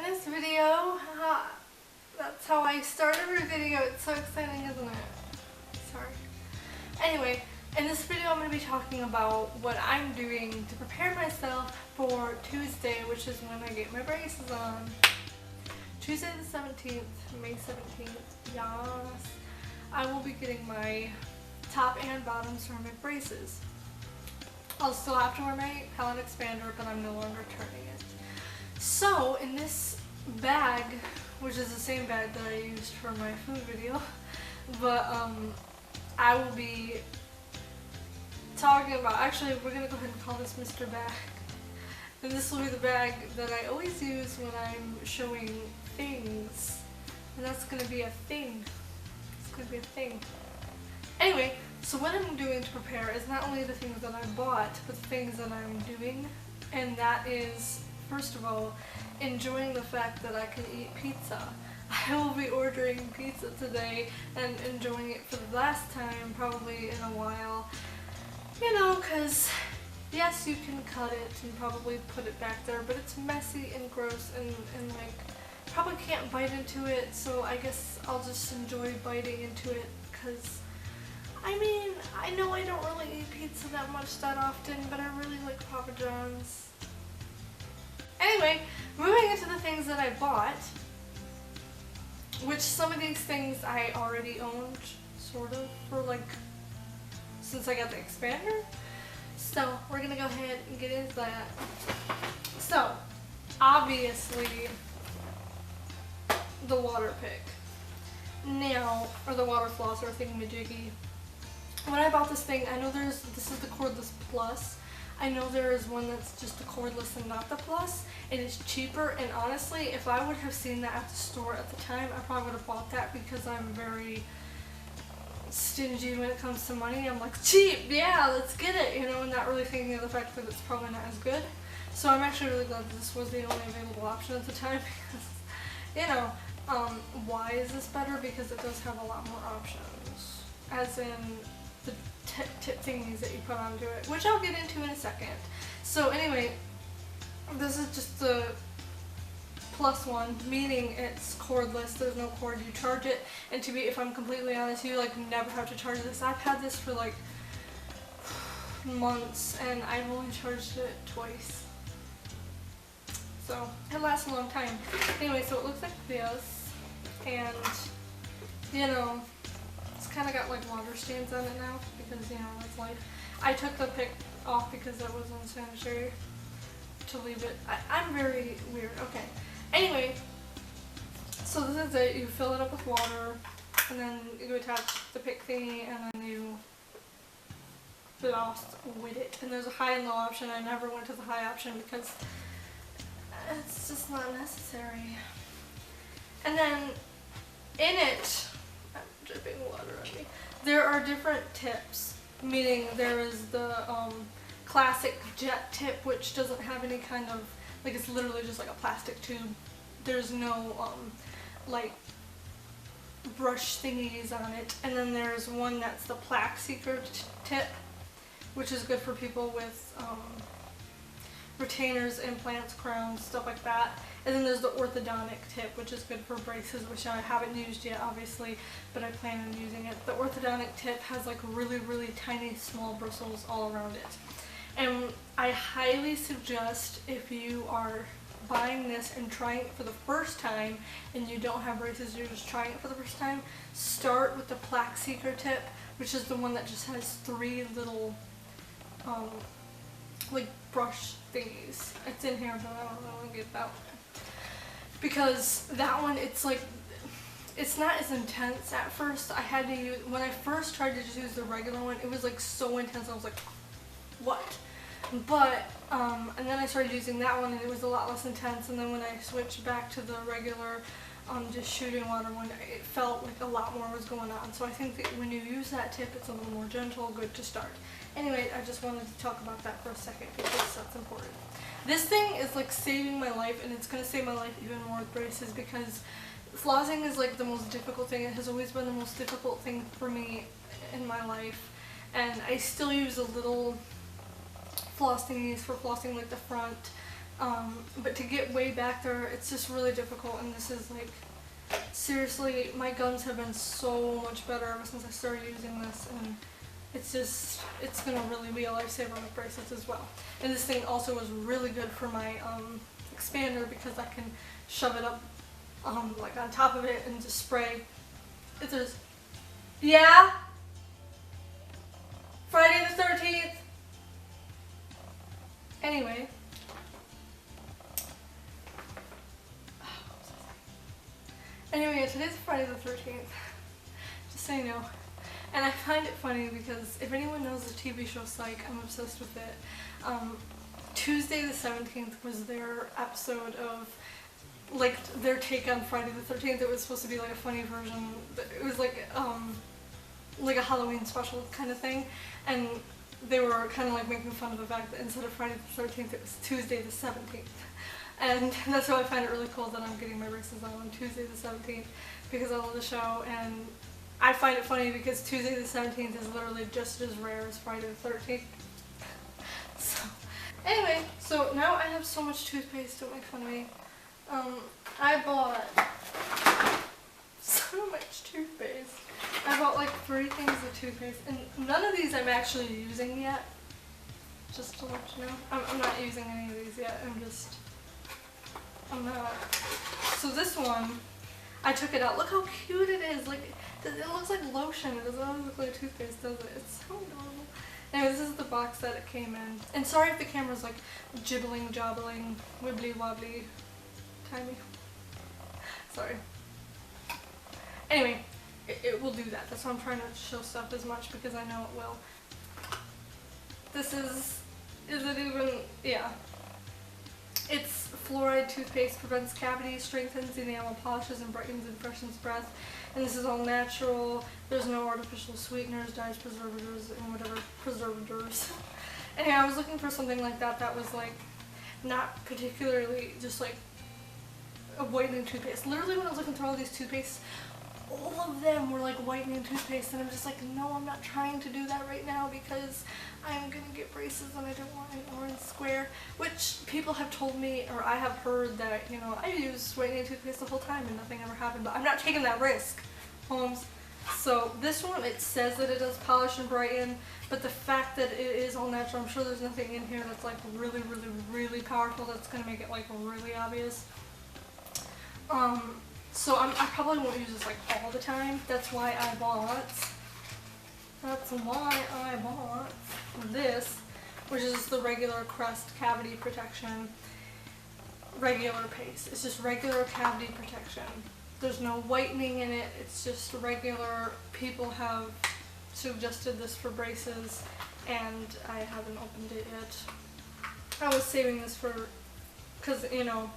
this video. That's how I start every video. It's so exciting, isn't it? Sorry. Anyway, in this video I'm going to be talking about what I'm doing to prepare myself for Tuesday, which is when I get my braces on. Tuesday the 17th, May 17th, yes. I will be getting my top and bottoms for my braces. I'll still have to wear my palette expander, but I'm no longer turning it. So, in this bag, which is the same bag that I used for my food video, but I will be talking about, actually we're going to go ahead and call this Mr. Bag. And this will be the bag that I always use when I'm showing things. And that's going to be a thing. It's going to be a thing. Anyway, so what I'm doing to prepare is not only the things that I bought, but the things that I'm doing. And that is, first of all, enjoying the fact that I can eat pizza. I will be ordering pizza today and enjoying it for the last time, probably in a while. You know, because yes, you can cut it and probably put it back there, but it's messy and gross and like, probably can't bite into it, so I guess I'll just enjoy biting into it, because I mean, I know I don't really eat pizza that much that often, but I really like Papa John's. Anyway, moving into the things that I bought, which some of these things I already owned, sort of, for like, since I got the expander. So, we're gonna go ahead and get into that. So, obviously, the water pick. Now, or the water flosser thingamajiggy. When I bought this thing, I know this is the cordless plus. I know there is one that's just the cordless and not the plus. It is cheaper, and honestly, if I would have seen that at the store at the time, I probably would have bought that, because I'm very stingy when it comes to money. I'm like, cheap, yeah, let's get it, you know, and not really thinking of the fact that it's probably not as good. So I'm actually really glad that this was the only available option at the time, because, you know, why is this better? Because it does have a lot more options, as in the tip thingies that you put onto it, which I'll get into in a second. So anyway, this is just the plus one, meaning it's cordless, there's no cord, you charge it, and to be, if I'm completely honest, you like never have to charge this. I've had this for like months, and I've only charged it twice. So, it lasts a long time. Anyway, so it looks like this, and, you know, it's kind of got like water stains on it now, because, you know, that's life. I took the pick off because it was unsanitary to leave it. I'm very weird. Okay. Anyway, so this is it. You fill it up with water, and then you attach the pick thingy, and then you floss with it. And there's a high and low option. I never went to the high option because it's just not necessary. And then in it, I'm dripping water on me. There are different tips, meaning there is the classic jet tip, which doesn't have any kind of, like, it's literally just like a plastic tube. There's no like brush thingies on it. And then there's one that's the plaque seeker tip, which is good for people with retainers, implants, crowns, stuff like that. And then there's the orthodontic tip, which is good for braces, which I haven't used yet, obviously, but I plan on using it. The orthodontic tip has like really, really tiny, small bristles all around it. And I highly suggest, if you are buying this and trying it for the first time, and you don't have braces, you're just trying it for the first time, start with the plaque seeker tip, which is the one that just has 3 little like brush thingies. It's in here, but I don't know when I get that one. Because that one, it's like, it's not as intense at first. I had to use, when I first tried to just use the regular one, it was like so intense. I was like, what? But, and then I started using that one, and it was a lot less intense. And then when I switched back to the regular, just shooting water one, it felt like a lot more was going on. So I think that when you use that tip, it's a little more gentle, good to start. Anyway, I just wanted to talk about that for a second, because that's important. This thing is like saving my life, and it's going to save my life even more with braces, because flossing is like the most difficult thing. It has always been the most difficult thing for me in my life, and I still use a little floss thingies for flossing like the front, But to get way back there, it's just really difficult, and this is like, seriously, my gums have been so much better ever since I started using this, and it's gonna really be a lifesaver with braces as well. And this thing also was really good for my expander, because I can shove it up like on top of it and just spray. If there's, yeah? Friday the 13th? Anyway. Anyway, today's Friday the 13th. Just so you know. And I find it funny because if anyone knows the TV show Psych, I'm obsessed with it. Tuesday the 17th was their episode of, like, their take on Friday the 13th. It was supposed to be like a funny version. It was like a Halloween special kind of thing. And they were kind of like making fun of the fact that instead of Friday the 13th, it was Tuesday the 17th. And that's why I find it really cool that I'm getting my braces on Tuesday the 17th, because I love the show, and I find it funny because Tuesday the 17th is literally just as rare as Friday the 13th. So, anyway, so now I have so much toothpaste, don't make fun of me. I bought so much toothpaste. I bought like 3 things of toothpaste, and none of these I'm actually using yet. Just to let you know. I'm not using any of these yet, I'm not. So this one, I took it out. Look how cute it is. Like, it looks like lotion. It doesn't always look like toothpaste, does it? It's so adorable. Anyway, this is the box that it came in. And sorry if the camera's like jibbling, jobbling, wibbly wobbly, timey. Sorry. Anyway, it will do that. That's why I'm trying to show stuff as much, because I know it will. This is it even, yeah. It's fluoride toothpaste, prevents cavities, strengthens enamel, polishes, and brightens and freshens breath. And this is all natural. There's no artificial sweeteners, dyes, preservatives, and whatever preservatives. Anyway, I was looking for something like that that was like not particularly just like a whitening toothpaste. Literally, when I was looking through all these toothpastes, all of them were like whitening toothpaste, and I'm just like, no, I'm not trying to do that right now because I'm gonna get braces and I don't want an orange square. Which people have told me, or I have heard that, you know, I use whitening toothpaste the whole time and nothing ever happened, but I'm not taking that risk, Holmes. So this one, it says that it does polish and brighten, but the fact that it is all natural, I'm sure there's nothing in here that's like really, really, really powerful that's gonna make it like really obvious. So I probably won't use this like all the time. That's why I bought this, which is the regular Crest Cavity Protection regular paste. It's just regular cavity protection. There's no whitening in it. It's just regular. People have suggested this for braces, and I haven't opened it yet. I was saving this for, because, you know,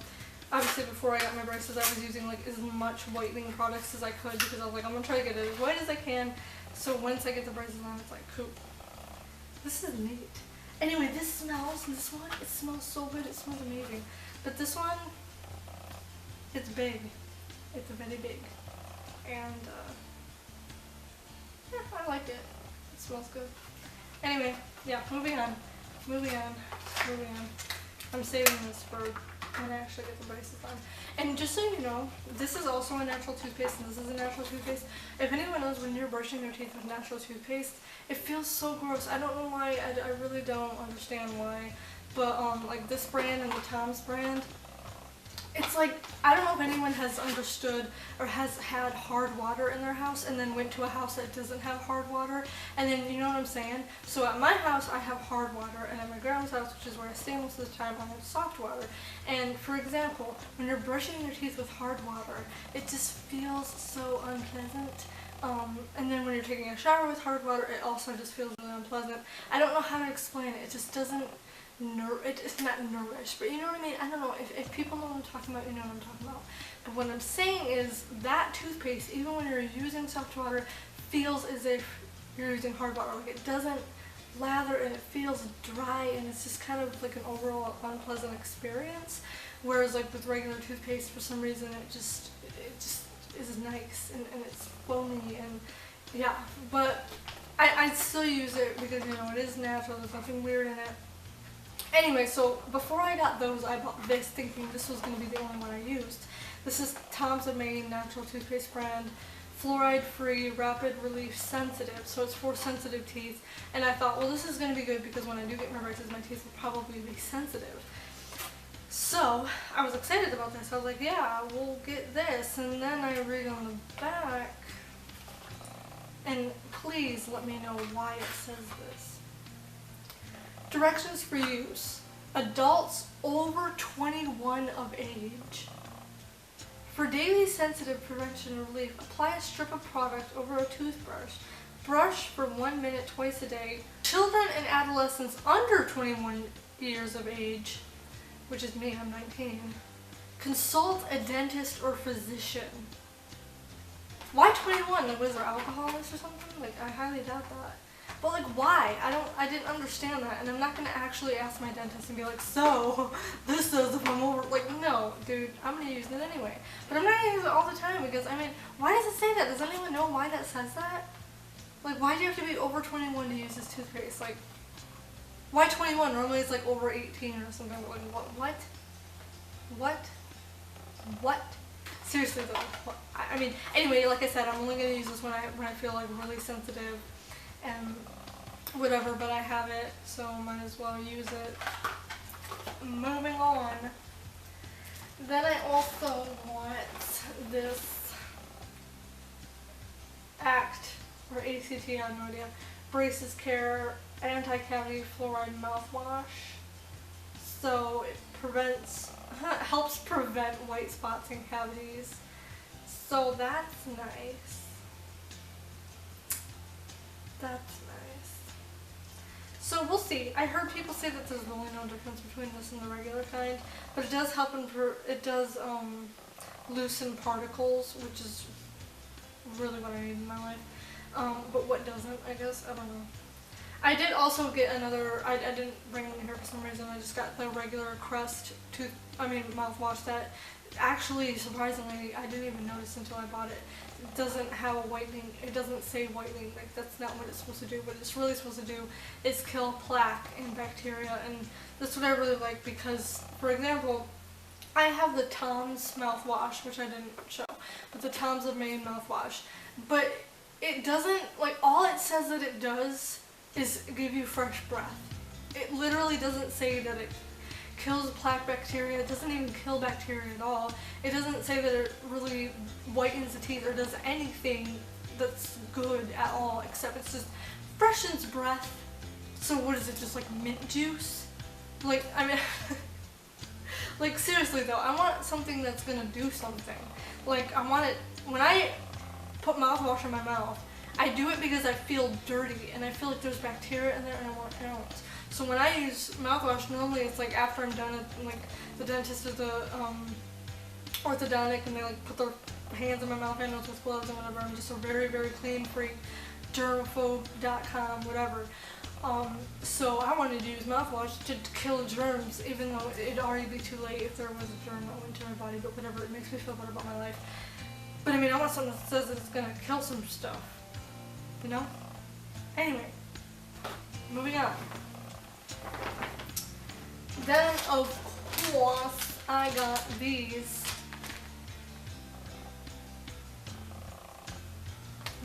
obviously before I got my braces, I was using like as much whitening products as I could, because I was like, I'm gonna try to get it as white as I can, so once I get the braces on, it's like, cool. This is neat. Anyway, this smells, this one, it smells so good, it smells amazing. But this one, it's big. It's very big. And, yeah, I like it. It smells good. Anyway, yeah, moving on. I'm saving this for when I actually get the braces on. And just so you know, this is also a natural toothpaste, and this is a natural toothpaste. If anyone knows, when you're brushing your teeth with natural toothpaste, it feels so gross. I don't know why, I really don't understand why. But like this brand and the Tom's brand, it's like, I don't know if anyone has understood or has had hard water in their house and then went to a house that doesn't have hard water, and then, you know what I'm saying? So at my house I have hard water, and at my grandma's house, which is where I stay most of the time, I have soft water. And for example, when you're brushing your teeth with hard water, it just feels so unpleasant. And then when you're taking a shower with hard water, it also just feels really unpleasant. I don't know how to explain it. It just doesn't it's not nourished, but you know what I mean? I don't know. If people know what I'm talking about, you know what I'm talking about. But what I'm saying is that toothpaste, even when you're using soft water, feels as if you're using hard water. Like, it doesn't lather, and it feels dry, and it's just kind of like an overall unpleasant experience. Whereas like with regular toothpaste, for some reason, it just is nice, and it's foamy, and yeah. But I still use it because, you know, it is natural. There's nothing weird in it. Anyway, so before I got those, I bought this thinking this was going to be the only one I used. This is Tom's of Maine natural toothpaste brand, fluoride-free, rapid relief sensitive, so it's for sensitive teeth. And I thought, well, this is going to be good because when I do get my braces, my teeth will probably be sensitive. So I was excited about this. I was like, yeah, we'll get this. And then I read on the back, and please let me know why it says this. Directions for use. Adults over 21 of age. For daily sensitive prevention and relief, apply a strip of product over a toothbrush. Brush for 1 minute twice a day. Children and adolescents under 21 years of age, which is me, I'm 19. Consult a dentist or physician. Why 21? Like, was there alcohol in this or something? Like, I highly doubt that. But like, why? I didn't understand that, and I'm not gonna actually ask my dentist and be like, so, this says if I'm over, like, no, dude, I'm gonna use it anyway. But I'm not gonna use it all the time because, I mean, why does it say that? Does anyone know why that says that? Like, why do you have to be over 21 to use this toothpaste? Like, why 21? Normally it's like over 18 or something. Like, what? Seriously though, I mean, anyway, like I said, I'm only gonna use this when I feel like really sensitive and whatever, but I have it, so might as well use it. Moving on. Then I also want this ACT, or ACT, I have no idea, Braces Care Anti-Cavity Fluoride Mouthwash. So it helps prevent white spots and cavities. So that's nice. That's nice. So we'll see. I heard people say that there's really no difference between this and the regular kind, but it does help loosen particles, which is really what I need in my life. But what doesn't, I guess, I don't know. I did also get another, I didn't bring it in here for some reason, I just got the regular Crest mouthwash that actually, surprisingly, I didn't even notice until I bought it. It doesn't have a whitening, it doesn't say whitening, like that's not what it's supposed to do. What it's really supposed to do is kill plaque and bacteria, and that's what I really like because, for example, I have the Tom's mouthwash, which I didn't show, but the Tom's of Maine mouthwash, but it doesn't, like, all it says that it does is give you fresh breath. It literally doesn't say that it kills plaque bacteria. It doesn't even kill bacteria at all. It doesn't say that it really whitens the teeth or does anything that's good at all, except it's just freshens breath. So what is it, just like mint juice? Like, I mean, like seriously though, I want something that's gonna do something. Like, I want it, when I put mouthwash in my mouth, I do it because I feel dirty and I feel like there's bacteria in there and I want it out. So when I use mouthwash, normally it's like after I'm done at like the dentist or the orthodontic, and they like put their hands in my mouth, handles with gloves and whatever. I'm just a very, very clean freak, germaphobe.com, whatever. So I wanted to use mouthwash to kill germs, even though it'd already be too late if there was a germ that went into my body, but whatever, it makes me feel better about my life. But I mean, I want something that says that it's gonna kill some stuff, you know? Anyway, moving on. Then, of course, I got these.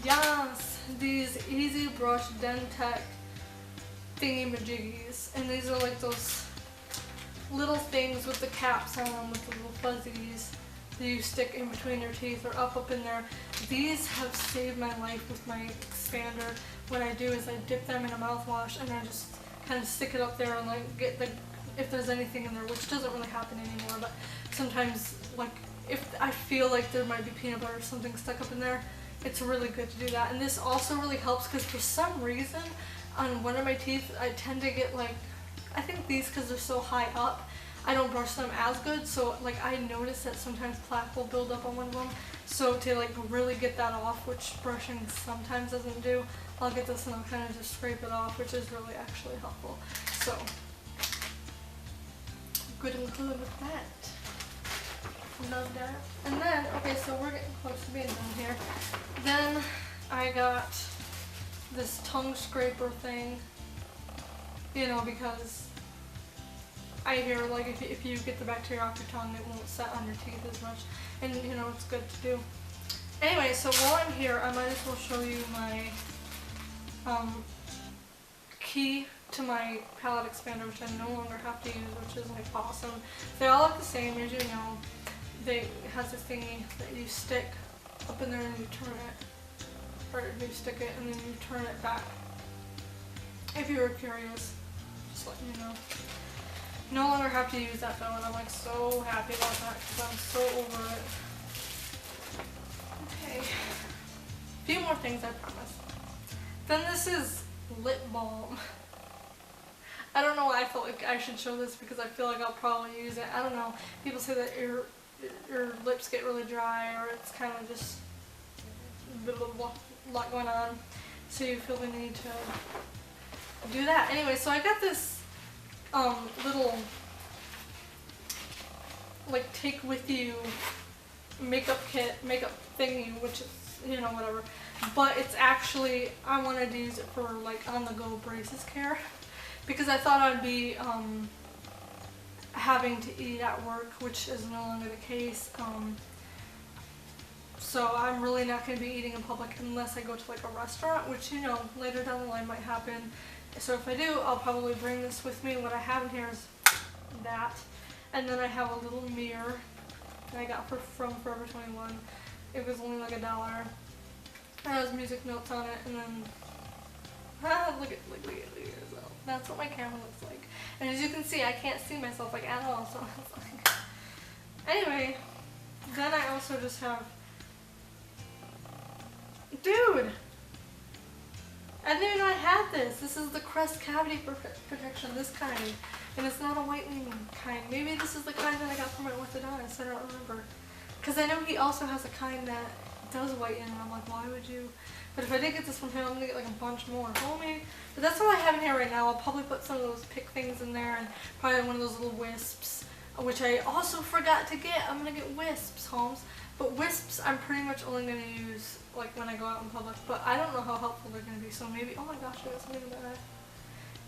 Yes, these Easy Brush Dentec thingy-majiggies. And these are like those little things with the caps on them with the little fuzzies that you stick in between your teeth or up in there. These have saved my life with my expander. What I do is I dip them in a mouthwash and I just kind of stick it up there and like get the, if there's anything in there, which doesn't really happen anymore, but sometimes like if I feel like there might be peanut butter or something stuck up in there, it's really good to do that. And this also really helps because for some reason on one of my teeth I tend to get like, I think these because they're so high up, I don't brush them as good, so like I notice that sometimes plaque will build up on one of them. So to like really get that off, which brushing sometimes doesn't do, I'll get this and I'll kind of just scrape it off, which is really actually helpful. So good and good with that. Love that. And then, okay, so we're getting close to being done here. Then I got this tongue scraper thing, you know, because I hear like if you get the bacteria off your tongue, it won't set on your teeth as much, and you know it's good to do. Anyway, so while I'm here, I might as well show you my key to my palette expander, which I no longer have to use, which is like awesome. They all look the same, as you know. It has this thingy that you stick up in there and you turn it, or you stick it and then you turn it back. If you were curious, just letting you know. No longer have to use that though, and I'm like so happy about that because I'm so over it. Okay, a few more things I promise. Then this is lip balm. I don't know why I felt like I should show this because I feel like I'll probably use it. I don't know. People say that your lips get really dry, or it's kind of just a bit of a lot going on, so you feel the need to do that. Anyway, so I got this little like take with you makeup thingy, which is, you know, whatever, but it's actually, I wanted to use it for like on the go braces care because I thought I'd be having to eat at work, which is no longer the case. So I'm really not going to be eating in public unless I go to like a restaurant, which, you know, later down the line might happen. So if I do, I'll probably bring this with me. What I have in here is that, and then I have a little mirror that I got from Forever 21. It was only like $1. It has music notes on it, and then look at yourself. That's what my camera looks like. And as you can see, I can't see myself like at all. So it's like, anyway, then I also just have, dude, I didn't even know I had this. This is the Crest Cavity Protection, this kind, and it's not a whitening kind. Maybe this is the kind that I got from my orthodontist. I don't remember, because I know he also has a kind that does whiten, and I'm like, why would you? But if I did get this from him, I'm gonna get like a bunch more, homie. But that's what I have in here right now. I'll probably put some of those pick things in there, and probably one of those little wisps, which I also forgot to get. I'm gonna get wisps, Holmes. But wisps, I'm pretty much only gonna use like when I go out in public. But I don't know how helpful they're gonna be. So maybe, oh my gosh, I got something in that.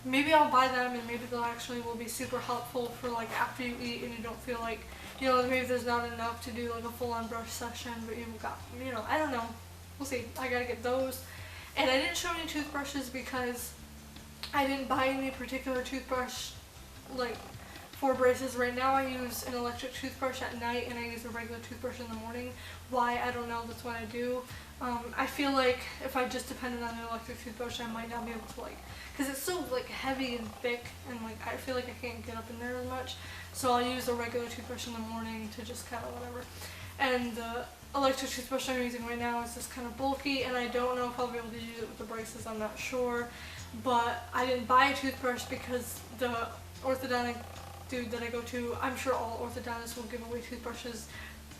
Maybe I'll buy them, and maybe they'll actually will be super helpful for like after you eat and you don't feel like, you know, maybe there's not enough to do like a full-on brush session, but you've got, you know, I don't know. We'll see. I gotta get those. And I didn't show any toothbrushes because I didn't buy any particular toothbrush like for braces. Right now I use an electric toothbrush at night and I use a regular toothbrush in the morning. Why? I don't know. That's what I do. I feel like if I just depended on an electric toothbrush, I might not be able to like, because it's so like heavy and thick, and like I feel like I can't get up in there as much. So I'll use a regular toothbrush in the morning to just kind of whatever. And the electric toothbrush I'm using right now is just kind of bulky, and I don't know if I'll be able to use it with the braces. I'm not sure. But I didn't buy a toothbrush because the orthodontic dude that I go to, I'm sure all orthodontists will give away toothbrushes.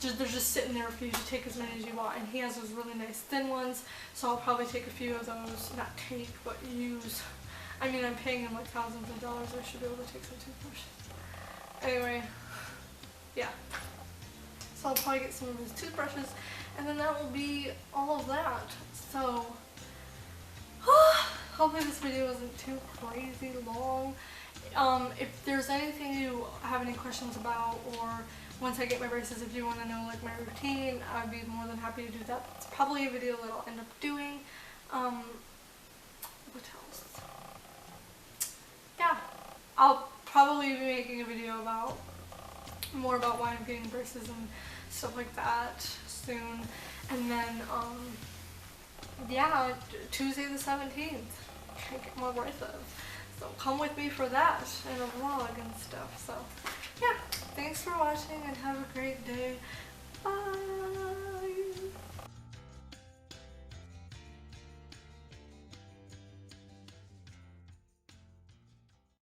They're just sitting there for you to take as many as you want, and he has those really nice thin ones, so I'll probably take a few of those, not take, but use. I mean, I'm paying him like thousands of dollars, I should be able to take some toothbrushes. Anyway, yeah. So I'll probably get some of his toothbrushes, and then that will be all of that. So, hopefully this video isn't too crazy long. If there's anything you have any questions about, or once I get my braces, if you want to know like my routine, I'd be more than happy to do that. It's probably a video that I'll end up doing. What else? Yeah, I'll probably be making a video about more about why I'm getting braces and stuff like that soon. And then, yeah, Tuesday the 17th, can't get more braces. So come with me for that and a vlog and stuff. So yeah, thanks for watching and have a great day. Bye.